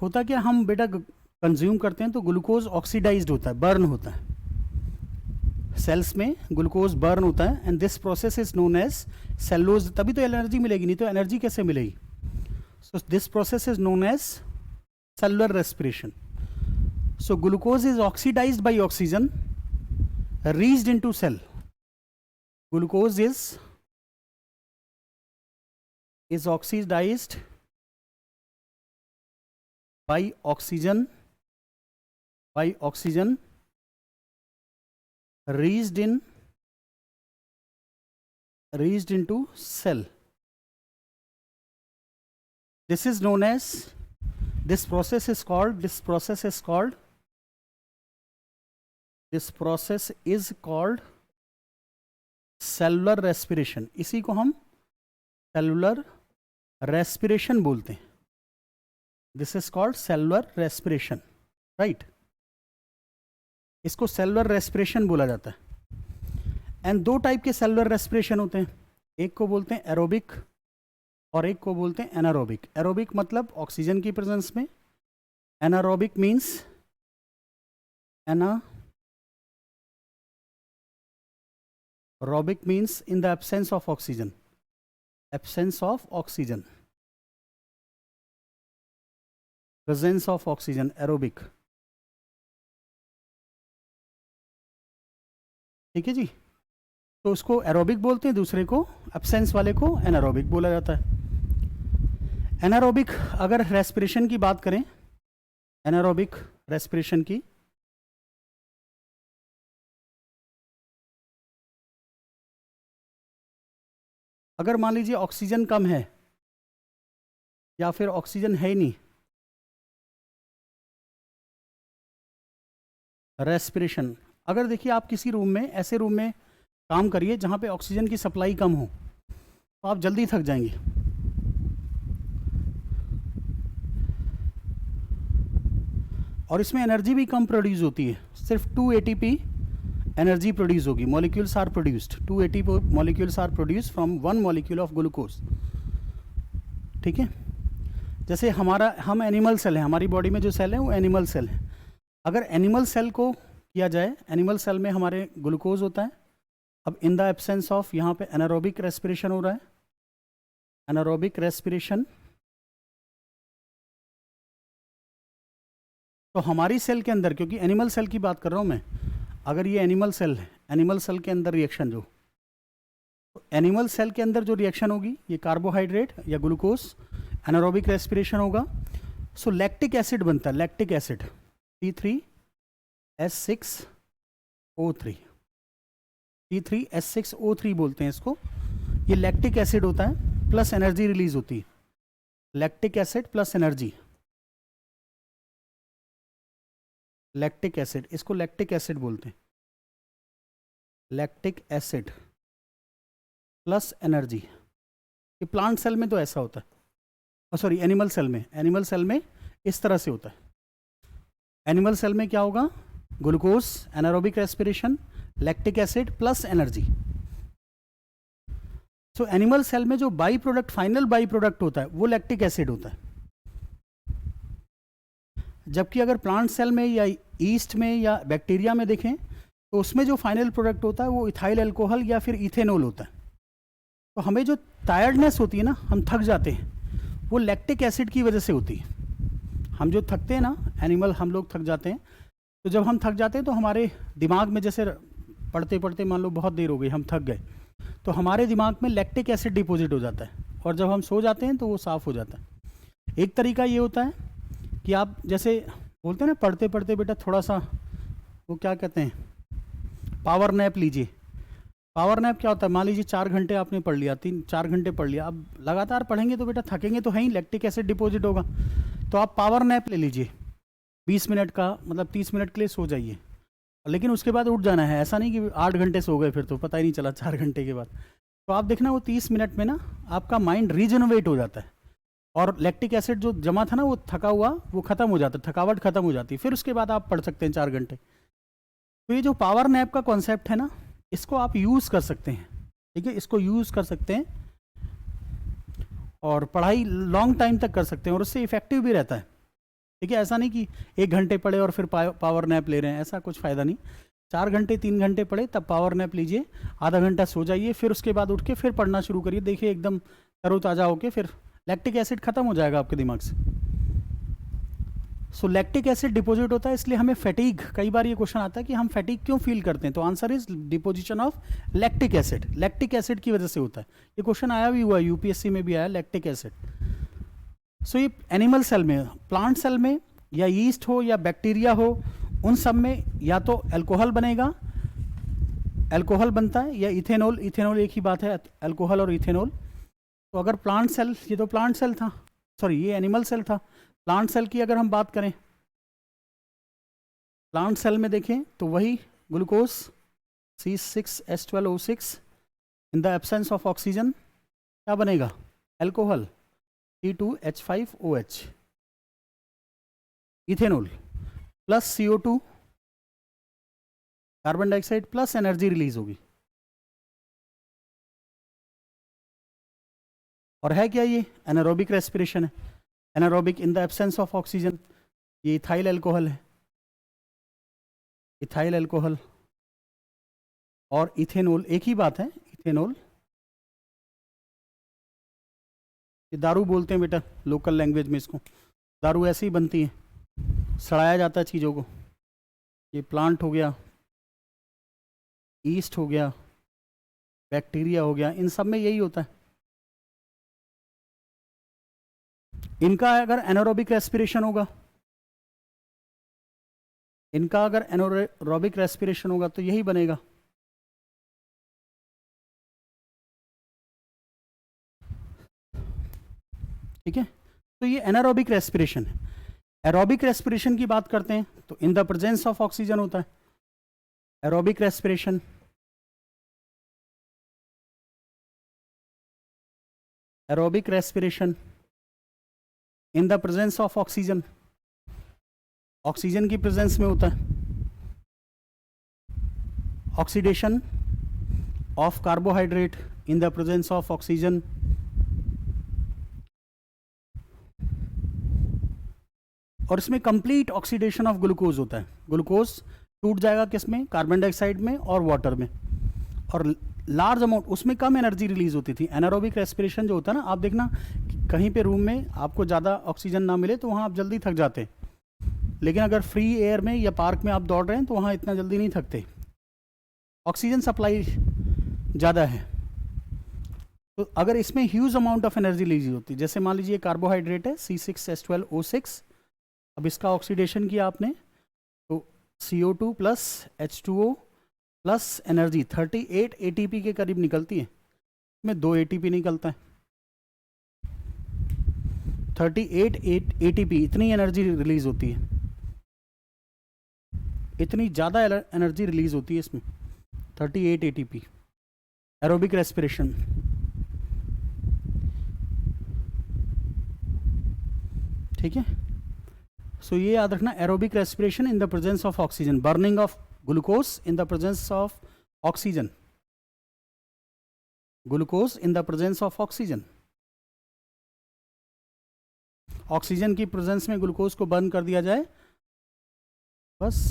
होता क्या, हम बेटा कंज्यूम करते हैं तो ग्लूकोज ऑक्सीडाइज्ड होता है, बर्न होता है, सेल्स में ग्लूकोज बर्न होता है, and this process is known as cellulose. तभी तो एनर्जी मिलेगी, नहीं तो एनर्जी कैसे मिलेगी? So this process is known as cellular respiration. So glucose is oxidized by oxygen, reached into cell. Glucose is oxidized by oxygen, reached into cell. This is known as, this process is called cellular respiration. इसी को हम cellular respiration बोलते हैं. This is called cellular respiration, right. इसको cellular respiration बोला जाता है. And दो टाइप के सेलुलर रेस्पिरेशन होते हैं, एक को बोलते हैं एरोबिक और एक को बोलते हैं एनारोबिक. एरोबिक मतलब ऑक्सीजन की प्रेजेंस में, anaerobic means Aerobic means in the absence of oxygen. Presence of oxygen, aerobic. ठीक है जी. तो उसको एरोबिक बोलते हैं, दूसरे को, एब्सेंस वाले को एनारोबिक बोला जाता है. एनारोबिक अगर रेस्पिरेशन की बात करें, एनारोबिक रेस्पिरेशन की, अगर मान लीजिए ऑक्सीजन कम है या फिर ऑक्सीजन है ही नहीं, रेस्पिरेशन. अगर देखिए आप किसी रूम में, ऐसे रूम में काम करिए जहां पे ऑक्सीजन की सप्लाई कम हो, तो आप जल्दी थक जाएंगे. और इसमें एनर्जी भी कम प्रोड्यूस होती है, सिर्फ 2 ATP एनर्जी प्रोड्यूस होगी. Molecules are produced, 2 ATP molecules are produced from 1 molecule of glucose. ठीक है. जैसे हम एनिमल सेल हैं, हमारी बॉडी में जो सेल है वो एनिमल सेल है. अगर एनिमल सेल को किया जाए, एनिमल सेल में हमारे ग्लूकोज होता है. अब इन द एब्सेंस ऑफ, यहाँ पे एनारोबिक रेस्पिरेशन हो रहा है, एनारोबिक रेस्पिरेशन. तो हमारी सेल के अंदर, क्योंकि एनिमल सेल की बात कर रहा हूँ मैं, अगर ये एनिमल सेल है, एनिमल सेल के अंदर रिएक्शन जो, तो एनिमल सेल के अंदर जो रिएक्शन होगी, ये कार्बोहाइड्रेट या ग्लूकोज, एनारोबिक रेस्पिरेशन होगा. सो लैक्टिक एसिड बनता है, लैक्टिक एसिड, C3H6O3, C3H6O3 बोलते हैं इसको. ये लैक्टिक एसिड होता है, प्लस एनर्जी रिलीज होती है. Lactic acid plus energy, lactic acid, इसको लैक्टिक एसिड बोलते हैं. Lactic acid plus energy. ये प्लांट सेल में तो ऐसा होता है, सॉरी एनिमल सेल में इस तरह से होता है. एनिमल सेल में क्या होगा? Glucose, anaerobic respiration, lactic acid plus energy. So animal cell में जो by product, final by product होता है वो लैक्टिक एसिड होता है. जबकि अगर प्लांट सेल में या ईस्ट में या बैक्टीरिया में देखें तो उसमें जो फाइनल प्रोडक्ट होता है वो इथाइल अल्कोहल या फिर इथेनॉल होता है. तो हमें जो टायर्डनेस होती है ना, हम थक जाते हैं, वो लैक्टिक एसिड की वजह से होती है. हम जो थकते हैं ना, एनिमल, हम लोग थक जाते हैं, तो जब हम थक जाते हैं तो हमारे दिमाग में, जैसे पढ़ते पढ़ते मान लो बहुत देर हो गई, हम थक गए, तो हमारे दिमाग में लैक्टिक एसिड डिपॉजिट हो जाता है, और जब हम सो जाते हैं तो वो साफ़ हो जाता है. एक तरीका ये होता है कि आप जैसे बोलते हैं ना, पढ़ते पढ़ते बेटा थोड़ा सा, वो क्या कहते हैं, पावर नैप लीजिए. पावर नैप क्या होता है? मान लीजिए 4 घंटे आपने पढ़ लिया, 3-4 घंटे पढ़ लिया, अब लगातार पढ़ेंगे तो बेटा थकेंगे तो है ही, लैक्टिक एसिड डिपॉजिट होगा. तो आप पावर नैप ले लीजिए 20 मिनट का, मतलब 30 मिनट के लिए सो जाइए, लेकिन उसके बाद उठ जाना है. ऐसा नहीं कि 8 घंटे सो गए फिर तो पता ही नहीं चला 4 घंटे के बाद. तो आप देखना वो 30 मिनट में ना आपका माइंड रीजनरेट हो जाता है, और लैक्टिक एसिड जो जमा था ना वो थका हुआ, वो खत्म हो जाता है, थकावट खत्म हो जाती है. फिर उसके बाद आप पढ़ सकते हैं 4 घंटे. तो ये जो पावर नैप का कॉन्सेप्ट है ना, इसको आप यूज़ कर सकते हैं. ठीक है, इसको यूज़ कर सकते हैं और पढ़ाई लॉन्ग टाइम तक कर सकते हैं, और उससे इफेक्टिव भी रहता है. ठीक है, ऐसा नहीं कि 1 घंटे पढ़े और फिर पावर नैप ले रहे हैं, ऐसा कुछ फ़ायदा नहीं। 4 घंटे 3 घंटे पढ़े तब पावर नैप लीजिए, आधा घंटा सो जाइए, फिर उसके बाद उठ के फिर पढ़ना शुरू करिए, देखिए एकदम तरोताज़ा होके फिर लैक्टिक एसिड खत्म हो जाएगा आपके दिमाग से। सो लैक्टिक एसिड डिपोजिट होता है, इसलिए हमें फैटीग, कई बार ये क्वेश्चन आता है कि हम फैटीग क्यों फील करते हैं, तो answer is deposition of lactic acid. Lactic acid की वजह से होता है, ये क्वेश्चन आया भी हुआ है, यूपीएससी में भी आया लैक्टिक एसिड। सो ये एनिमल सेल में, प्लांट सेल में या यीस्ट हो या बैक्टीरिया हो, उन सब में या तो अल्कोहल बनेगा, अल्कोहल बनता है, या इथेनॉल, इथेनॉल एक ही बात है, अल्कोहल और इथेनॉल। तो अगर प्लांट सेल, ये तो प्लांट सेल था, सॉरी ये एनिमल सेल था, प्लांट सेल की अगर हम बात करें, प्लांट सेल में देखें तो वही glucose C6H12O6 in the absence of oxygen क्या बनेगा, alcohol C2H5OH, ethanol plus CO2 carbon dioxide plus energy release होगी। और है क्या ये, एनारोबिक रेस्पिरेशन है, anaerobic in the absence of oxygen, ये इथाइल अल्कोहल है, इथाइल अल्कोहल और इथेनॉल एक ही बात है, इथेनॉल ये दारू बोलते हैं बेटा लोकल लैंग्वेज में, इसको दारू ऐसे ही बनती है, सड़ाया जाता है चीज़ों को। ये प्लांट हो गया, ईस्ट हो गया, बैक्टीरिया हो गया, इन सब में यही होता है। इनका अगर एनारोबिक रेस्पिरेशन होगा, इनका अगर एनारोबिक रेस्पिरेशन होगा तो यही बनेगा। ठीक है, तो ये एनारोबिक रेस्पिरेशन है। एरोबिक रेस्पिरेशन की बात करते हैं तो in the presence of oxygen होता है aerobic respiration. Aerobic respiration in the presence of oxygen, oxygen की प्रेजेंस में होता है। Oxidation of carbohydrate in the presence of oxygen. और इसमें कंप्लीट ऑक्सीडेशन ऑफ ग्लूकोज होता है। ग्लूकोज टूट जाएगा किसमें, कार्बन डाइऑक्साइड में और वाटर में, और लार्ज अमाउंट, उसमें कम एनर्जी रिलीज होती थी। एनारोबिक रेस्पिरेशन जो होता है ना, आप देखना कहीं पे रूम में आपको ज़्यादा ऑक्सीजन ना मिले तो वहाँ आप जल्दी थक जाते, लेकिन अगर फ्री एयर में या पार्क में आप दौड़ रहे हैं तो वहाँ इतना जल्दी नहीं थकते, ऑक्सीजन सप्लाई ज़्यादा है। तो अगर इसमें huge amount of energy release होती, जैसे मान लीजिए कार्बोहाइड्रेट है C6H12O6, अब इसका ऑक्सीडेशन किया आपने तो CO2 plus H2O plus energy 38 ATP के करीब निकलती है, इसमें 2 ATP निकलता है। 38 ATP, इतनी एनर्जी रिलीज होती है, इतनी ज़्यादा एनर्जी रिलीज होती है इसमें, 38 ATP। एरोबिक रेस्पिरेशन, ठीक है। सो ये याद रखना, aerobic respiration in the presence of oxygen, burning of glucose in the presence of oxygen, glucose in the presence of oxygen. Oxygen की प्रेजेंस में ग्लूकोज को बर्न कर दिया जाए बस।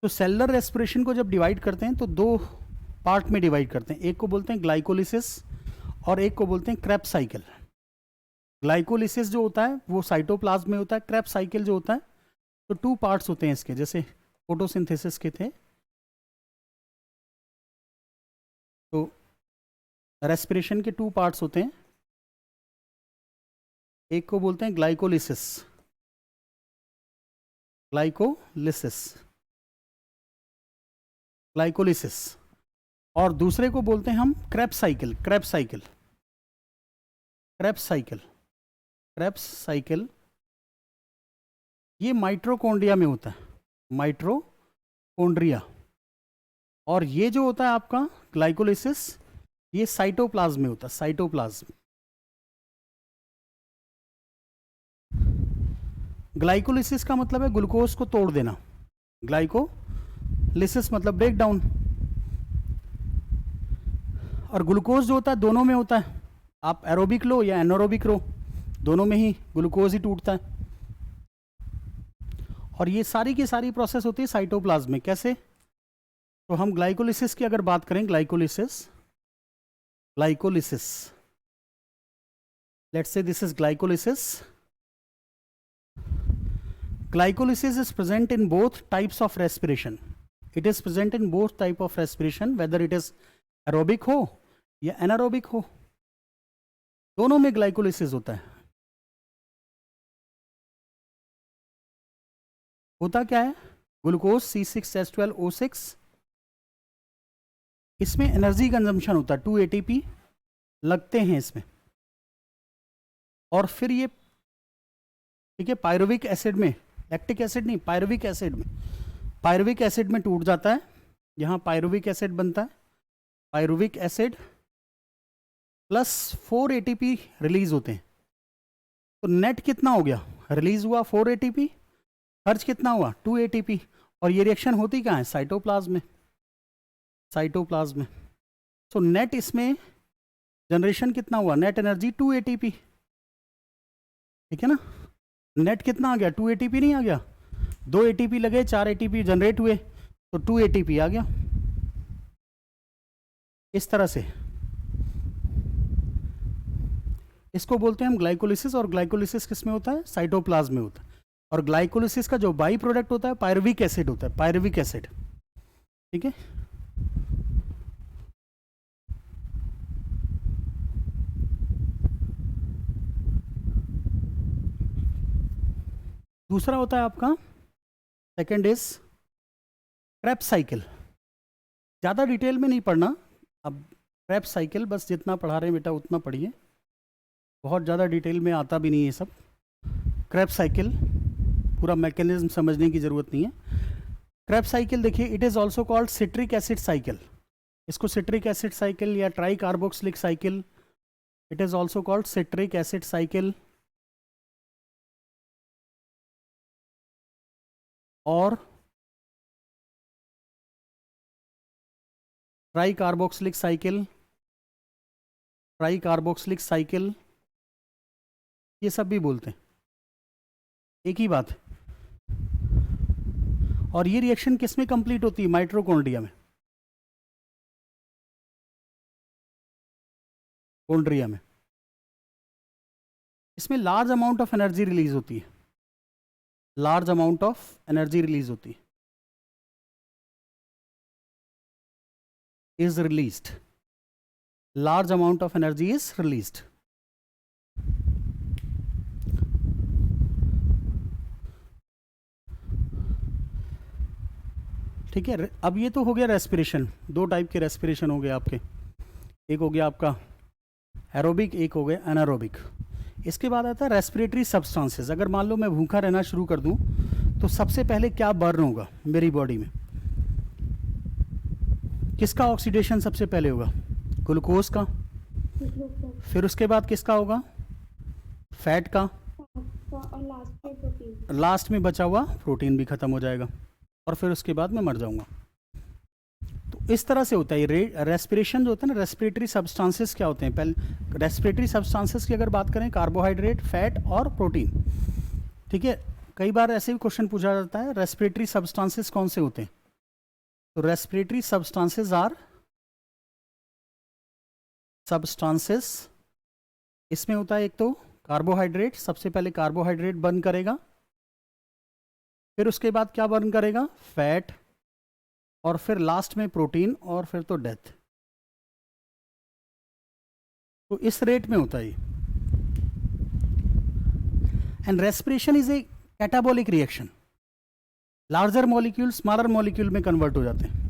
तो सेलुलर रेस्पिरेशन को जब डिवाइड करते हैं तो 2 पार्ट में डिवाइड करते हैं, एक को बोलते हैं ग्लाइकोलिसिस और एक को बोलते हैं क्रेब्स साइकिल। ग्लाइकोलिसिस जो होता है वो साइटोप्लाज्म में होता है, क्रेब्स साइकिल जो होता है तो 2 पार्ट्स होते हैं इसके, जैसे फोटोसिंथेसिस के थे। तो रेस्पिरेशन के 2 पार्ट्स होते हैं, एक को बोलते हैं ग्लाइकोलिसिस, ग्लाइकोलिसिस, ग्लाइकोलिसिस, और दूसरे को बोलते हैं हम Krebs cycle, Krebs cycle, Krebs cycle, Krebs cycle. ये माइटोकॉन्ड्रिया में होता है, माइटोकॉन्ड्रिया, और ये जो होता है आपका ग्लाइकोलिसिस ये साइटोप्लाज्म में होता है, साइटोप्लाज्म। ग्लाइकोलिसिस का मतलब है ग्लूकोज को तोड़ देना, ग्लाइकोलिसिस मतलब ब्रेक डाउन, और ग्लूकोज जो होता है दोनों में होता है, आप एरोबिक लो या एनारोबिक लो, दोनों में ही ग्लूकोज ही टूटता है। और ये सारी की सारी प्रोसेस होती है साइटोप्लाज्म में। कैसे? तो हम ग्लाइकोलिसिस की अगर बात करें, glycolysis, let's say this is glycolysis. Glycolysis is present in both types of respiration. It is present in both type of respiration, whether it is aerobic हो या anaerobic हो, दोनों में glycolysis होता है। होता क्या है? ग्लूकोज C6H12O6, इसमें एनर्जी कंजम्पशन होता है, 2 ATP लगते हैं इसमें, और फिर ये ठीक है पायरुविक एसिड में, लैक्टिक एसिड नहीं, पायरुविक एसिड में टूट जाता है। यहाँ पायरुविक एसिड बनता है, pyruvic acid plus 4 ATP release होते हैं। तो नेट कितना हो गया? रिलीज हुआ 4 ATP, खर्च कितना हुआ? 2 ATP। और ये रिएक्शन होती कहाँ है? साइटोप्लाज्म में, साइटोप्लाज्म में। सो नेट इसमें जनरेशन कितना हुआ? नेट एनर्जी 2 ATP, ठीक है ना। नेट कितना आ गया? 2 ATP नहीं आ गया, 2 ATP लगे, 4 ATP जनरेट हुए, तो 2 ATP आ गया। इस तरह से इसको बोलते हैं हम ग्लाइकोलिसिस। और ग्लाइकोलिसिस किस में होता है? साइटोप्लाज्म में होता है। और ग्लाइकोलिसिस का जो बाई प्रोडक्ट होता है पायरुविक एसिड होता है, पायरुविक एसिड, ठीक है। दूसरा होता है आपका, सेकेंड इज क्रेब्स साइकिल। ज़्यादा डिटेल में नहीं पढ़ना अब, क्रेब्स साइकिल बस जितना पढ़ा रहे हैं बेटा उतना पढ़िए, बहुत ज़्यादा डिटेल में आता भी नहीं है सब। क्रेब्स साइकिल पूरा मैकेनिज्म समझने की ज़रूरत नहीं है। क्रेब्स साइकिल देखिए, it is also called citric acid cycle. इसको सिट्रिक एसिड साइकिल या tricarboxylic cycle, it is also called citric acid cycle और tricarboxylic cycle, tricarboxylic cycle, ये सब भी बोलते हैं, एक ही बात। और ये रिएक्शन किस में कंप्लीट होती है? माइटोकॉन्ड्रिया में, कॉन्ड्रिया में। इसमें large amount of energy release होती है, large amount of energy release होती है, is released, large amount of energy is released। ठीक है। अब ये तो हो गया रेस्पिरेशन, दो टाइप के रेस्पिरेशन हो गए आपके, एक हो गया आपका एरोबिक, एक हो गया एनारोबिक। इसके बाद आता है रेस्पिरेटरी सब्सटेंसेस। अगर मान लो मैं भूखा रहना शुरू कर दूं तो सबसे पहले क्या बर्न होगा मेरी बॉडी में? किसका ऑक्सीडेशन सबसे पहले होगा? ग्लूकोज का। फिर उसके बाद किसका होगा? फैट का। और लास्ट में बचा हुआ प्रोटीन भी खत्म हो जाएगा, और फिर उसके बाद मैं मर जाऊंगा। तो इस तरह से होता है रेस्पिरेशन जो होता है ना। रेस्पिरेटरी सब्सटेंसेस क्या होते हैं? पहले रेस्पिरेटरी सब्सटेंसेस की अगर बात करें, कार्बोहाइड्रेट, फैट और प्रोटीन, ठीक है। कई बार ऐसे भी क्वेश्चन पूछा जाता है रेस्पिरेटरी सब्सटेंसेस कौन से होते हैं? तो रेस्पिरेटरी सब्सटेंसेस आर सब्सटेंसेस, इसमें होता है एक तो कार्बोहाइड्रेट, सबसे पहले कार्बोहाइड्रेट बर्न करेगा, फिर उसके बाद क्या बर्न करेगा? फैट, और फिर लास्ट में प्रोटीन, और फिर तो डेथ। तो इस रेट में होता है ये। And respiration is a catabolic reaction, larger molecule smaller molecule में कन्वर्ट हो जाते हैं।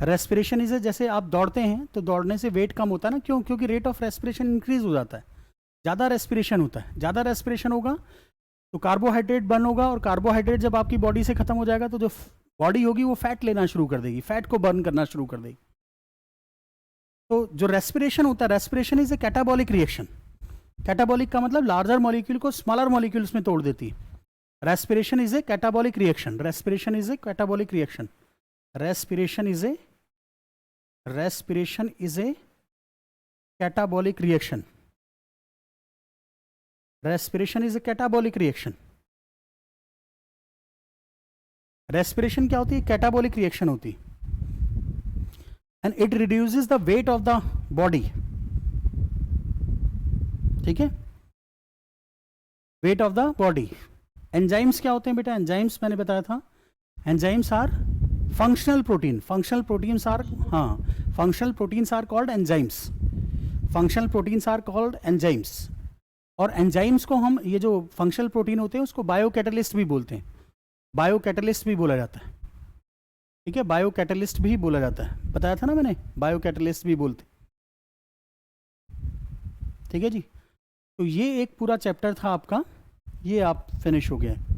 रेस्पिरेशन इज, जैसे आप दौड़ते हैं तो दौड़ने से वेट कम होता है ना, क्यों? क्योंकि रेट ऑफ रेस्पिरेशन इंक्रीज हो जाता है, ज़्यादा रेस्पिरेशन होता है। ज़्यादा रेस्पिरेशन होगा तो कार्बोहाइड्रेट बर्न होगा, और कार्बोहाइड्रेट जब आपकी बॉडी से खत्म हो जाएगा तो जो बॉडी होगी वो फैट लेना शुरू कर देगी, फैट को बर्न करना शुरू कर देगी। तो जो रेस्पिरेशन होता है, respiration is a catabolic reaction. Catabolic का मतलब लार्जर मॉलिक्यूल को स्मॉलर मॉलिक्यूल्स में तोड़ देती है। Respiration is a catabolic reaction, respiration is a catabolic reaction, respiration is a catabolic reaction. Respiration is a catabolic reaction. Respiration क्या होती है? कैटाबॉलिक रिएक्शन होती है, and it reduces the weight of the body. ठीक है, weight of the body. Enzymes क्या होते हैं बेटा? एंजाइम्स मैंने बताया था, enzymes are functional protein. Functional proteins are, हाँ, functional proteins are called enzymes. Functional proteins are called enzymes. और एंजाइम्स को हम, ये जो फंक्शनल प्रोटीन होते हैं उसको बायोकैटलिस्ट भी बोलते हैं, बायोकैटलिस्ट भी बोला जाता है। ठीक है, बायोकैटलिस्ट भी बोला जाता है, बताया था ना मैंने, बायोकैटलिस्ट भी बोलते। ठीक है जी, तो ये एक पूरा चैप्टर था आपका, ये आप फिनिश हो गया है।